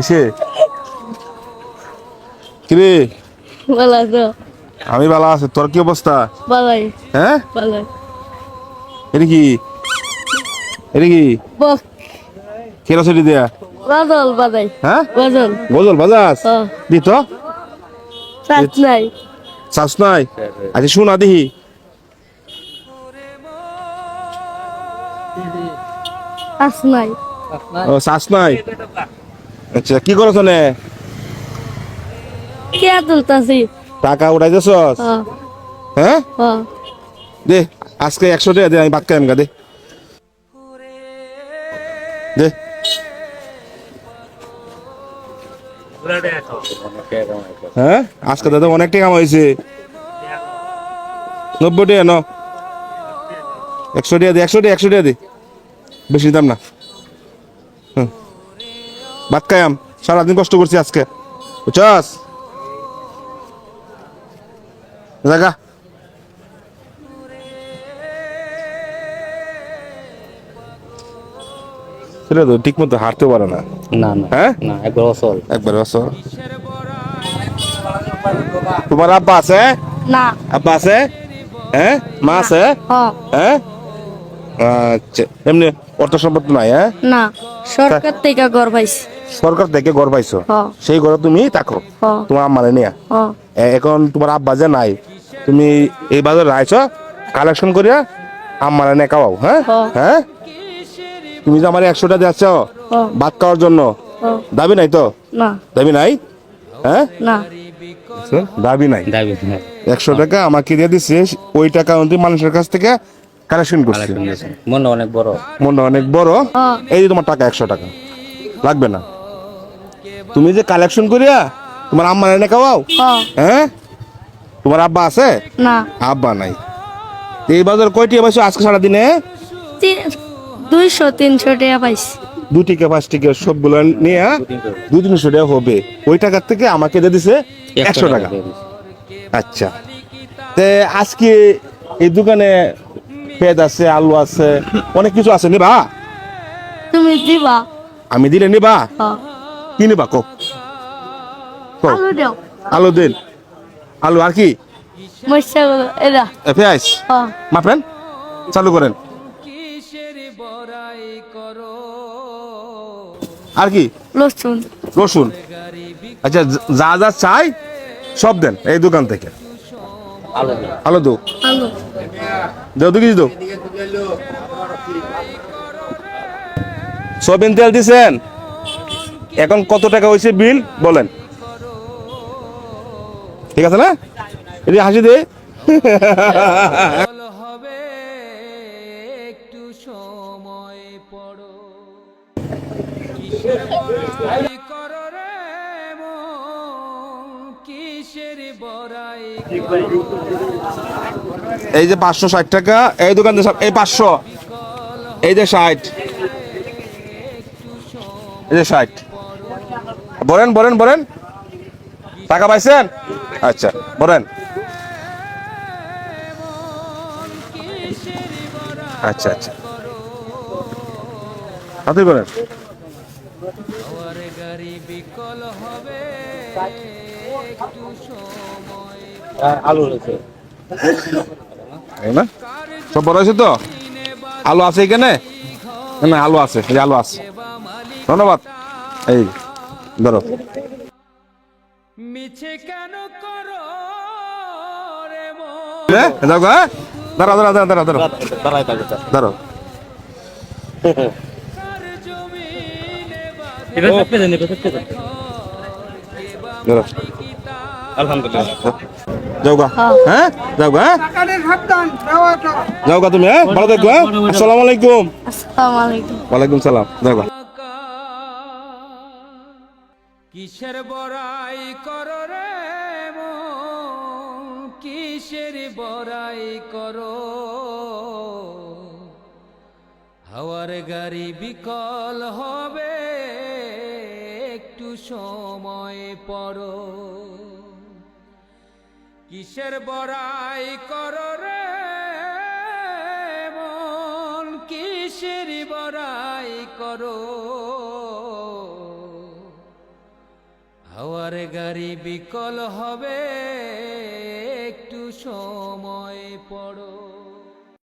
এসে কিরে ভালো আছো? আমি ভালো আছি, তোর কি অবস্থা? ভালোই। হ্যাঁ ভালোই। এটা কি এটা কি বক কেরোসিটি দেয়া? গজল বাজাই। হ্যাঁ গজল। গজল বাজাস হ্যাঁ। দি তো চাষ নাই। চাস নাই? আচ্ছা শোনা দিহি। চাষ নাই। ও চাস নাই? আচ্ছা কি করছ নে? কে তুলতাছি? টাকা উঠাইতেছস? হ্যাঁ। হ্যাঁ হ্যাঁ। দে আজকে 100 টাকা দে, আমি ভাত খাইম গা। দে দে হ্যাঁ আজকে দাদা অনেক টাকা হয়েছে। 90 টাকা ন, 100 টাকা দে, 100 টাকা দে, বেশি দাম না। ভাত খাইম, সারাদিন কষ্ট করছি আজকে, বুঝছস? জাগা সেটা তো ঠিক মতো হাঁটতে পারে না। না না হ্যাঁ না, একবার অসল। একবার আসো। তোমার আব্বা আছে? না। আব্বা আছে? হ্যাঁ মা আছে? হ্যাঁ। হ্যাঁ আচ্ছা, এমনি অর্থ সম্পদ নাই? হ্যাঁ না, সরকার থেকে ঘর পাইছি। সরকার থেকে ঘর পাইছো, হ্যাঁ। সেই ঘরে তুমি থাকো হ্যাঁ। তোমার আম্মারে নিয়ে। হ্যাঁ। এখন তোমার আব্বা যে নাই, তুমি এই বাজারে আইছো কালেকশন করিয়া আম্মারে নিয়ে খাওয়াও। হ্যাঁ হ্যাঁ। হ্যাঁ তুমি যে আমার 100 টাকা দিচ্ছ হ্যাঁ। ভাত খাওয়ার জন্য, হ্যাঁ। দাবি নাই তো? না। দাবি নাই? হ্যাঁ না। দাবি নাই। দাবি 100 টাকা আমাকে দিয়ে দিছে, ওই টাকা অনুযায়ী মানুষের কাছ থেকে কালেকশন করছে। মনটা অনেক বড়। মনটা অনেক বড়। হ্যাঁ। এই যে তোমার টাকা 100 টাকা লাগবে না, তুমি যে কালেকশন করিয়া তোমার আম্মার এনে খাওয়াও। হ্যাঁ। হ্যাঁ তোমার আব্বা আছে? না। আব্বা নাই। তো এই বাজার কয়টি পাইছো আজকে সারাদিনে? 200-300 টাকা পাইছি। 2 টিকা 5 টিকা সবগুলো নিয়ে 200-300 টাকা হবে। ওই টাকার থেকে আমাকে দিয়ে দিছে 100 টাকা। আচ্ছা, তে আজকে এই দোকানে পেঁয়াজ আছে, আলু আছে, অনেক কিছু আছে, নিবা? তুমি দিবা? আমি দিলে নিবা? হ্যাঁ। কি নিবা কো? কো। আলু দাও। আলু দিন, আলু আর কি? মরচা এরা। পেঁয়াজ হ্যাঁ। মাপেন, চালু করেন। আর কি? লসুন। রসুন। আচ্ছা যা যা চাই সব দেন এই দোকান থেকে। আলো আলু দো, আলু। দেও 2 কেজি দো। সয়াবিন তেল দিছেন? এখন কত টাকা হয়েছে বিল বলেন? ঠিক আছে না? এই যে হাসি দে। হবে একটু সময় পড়ো, কিসের বড়াই করো রে মন, কিসের বড়াই এই যে 560 টাকা এই দোকান থেকে, এই 500, এই যে 60, এই যে 60। বলেন বলেন বলেন, টাকা পাইছেন? আচ্ছা বলেন। আচ্ছা আচ্ছা আপনি বলেন। হওয়ার গাড়ি বিকল হবে একটু সময়, আলু রয়েছে। এই না সব বড় হয়েছে তো? আলু আছে এখানে? না আলু আছে, এই আলু আছে, ধন্যবাদ। এই ধরো। মিছে কেন করো রে মন, যাও গো, হ্যাঁ দাঁড়া দাঁড়া দাঁড়া দাঁড়া দাঁড়া দাঁড়াই থাকে দাঁড়ো। কার জমিনে বাঁধা এবার থাকতে দেন, এবার থাকতে দেন। ধরো। আলহামদুলিল্লাহ। যাও গা, হ্যাঁ যাও গা, হ্যাঁ যাও গা তুমি, হ্যাঁ ভালো থাকো। হ্যাঁ আসসালামু আলাইকুম। আসসালামু আলাইকুম। ওয়ালাইকুম সালাম। যাও গা। কিসের বড়াই করো রে মন, কিসের বড়াই করো, হাওয়ার গাড়ি বিকল হবে একটু সময় পড়ো, কিসের বড়াই করো রে মন, কিসের বড়াই করো, হাওয়ার গাড়ি বিকল হবে একটু সময় পড়ো।